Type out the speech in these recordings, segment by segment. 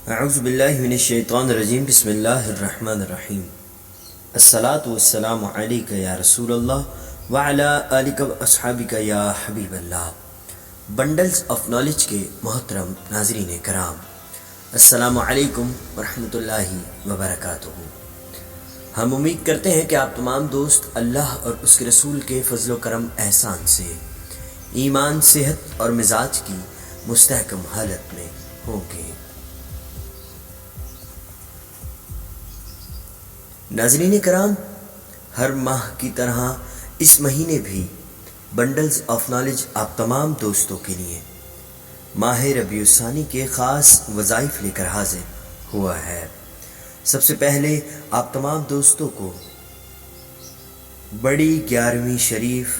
اعوذ باللہ من الشیطان الرجیم بسم اللہ الرحمن الرحیم الصلاۃ والسلام علیک یا رسول اللہ وعلی آلک واصحابک یا حبیب اللہ۔ بنڈلز آف نالج کے محترم ناظرین کرام، السلام علیکم ورحمۃ اللہ وبرکاتہ۔ ہم امید کرتے ہیں کہ آپ تمام دوست اللہ اور اس کے رسول کے فضل و کرم احسان سے ایمان، صحت اور مزاج کی مستحکم حالت میں ہوں گے۔ ناظرین کرام، ہر ماہ کی طرح اس مہینے بھی بنڈلز آف نالج آپ تمام دوستوں کے لیے ماہ ربیع الثانی کے خاص وظائف لے کر حاضر ہوا ہے۔ سب سے پہلے آپ تمام دوستوں کو بڑی 11ویں شریف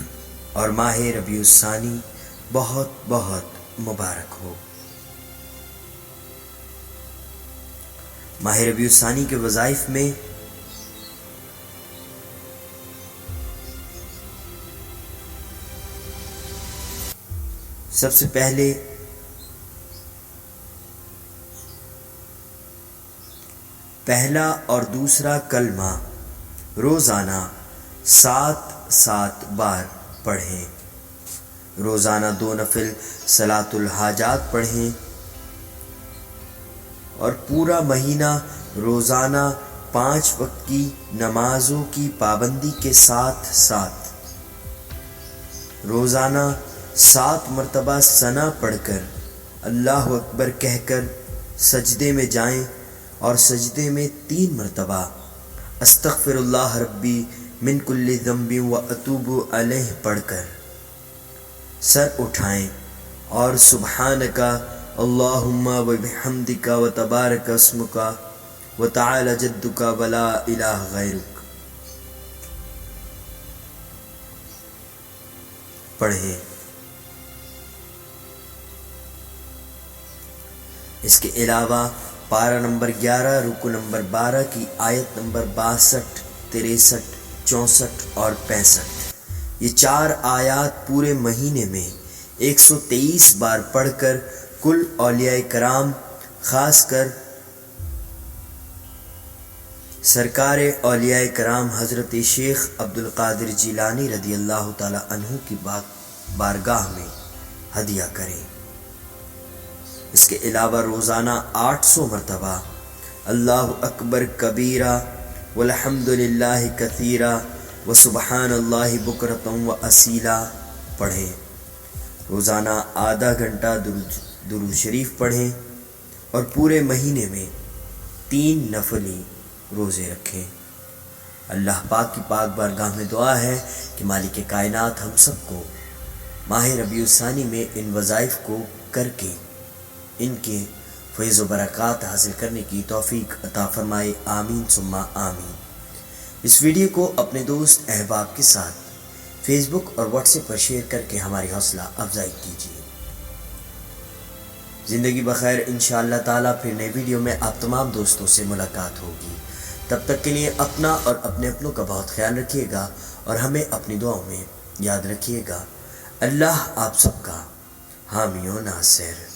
اور ماہ ربیع الثانی بہت بہت مبارک ہو۔ ماہ ربیع الثانی کے وظائف میں سب سے پہلے پہلا اور دوسرا کلمہ روزانہ 7 بار پڑھیں۔ روزانہ 2 نفل صلاۃ الحاجات پڑھیں اور پورا مہینہ روزانہ 5 وقت کی نمازوں کی پابندی کے ساتھ روزانہ 7 مرتبہ ثنا پڑھ کر اللہ اکبر کہہ کر سجدے میں جائیں اور سجدے میں 3 مرتبہ استغفر اللہ ربی من کل ذنب و اتوب علیہ پڑھ کر سر اٹھائیں اور سبحانک اللہم و بحمدک و تبارک اسمک و تعالی جدک ولا الہ غیرک پڑھیں۔ اس کے علاوہ پارہ نمبر 11 رکو نمبر 12 کی آیت نمبر 62، 63، 64 اور 65، یہ 4 آیات پورے مہینے میں 123 بار پڑھ کر کل اولیاء کرام، خاص کر سرکار اولیاء کرام حضرت شیخ عبد القادر جیلانی رضی اللہ تعالی عنہ کی بارگاہ میں ہدیہ کریں۔ اس کے علاوہ روزانہ 800 مرتبہ اللہ اکبر کبیرہ والحمد للہ کثیرہ وسبحان اللہ بکرۃ و اصیلا پڑھیں۔ روزانہ آدھا گھنٹہ درود شریف پڑھیں اور پورے مہینے میں 3 نفلی روزے رکھیں۔ اللہ پاک کی پاک بارگاہ میں دعا ہے کہ مالک کائنات ہم سب کو ماہ ربیع الثانی میں ان وظائف کو کر کے ان کے فیض و برکات حاصل کرنے کی توفیق عطا فرمائے، آمین ثم آمین۔ اس ویڈیو کو اپنے دوست احباب کے ساتھ فیس بک اور واٹس ایپ پر شیئر کر کے ہماری حوصلہ افزائی کیجیے۔ زندگی بخیر، انشاءاللہ تعالیٰ پھر نئے ویڈیو میں آپ تمام دوستوں سے ملاقات ہوگی۔ تب تک کے لیے اپنا اور اپنے اپنوں کا بہت خیال رکھیے گا اور ہمیں اپنی دعاؤں میں یاد رکھیے گا۔ اللہ آپ سب کا حامی و ناصر۔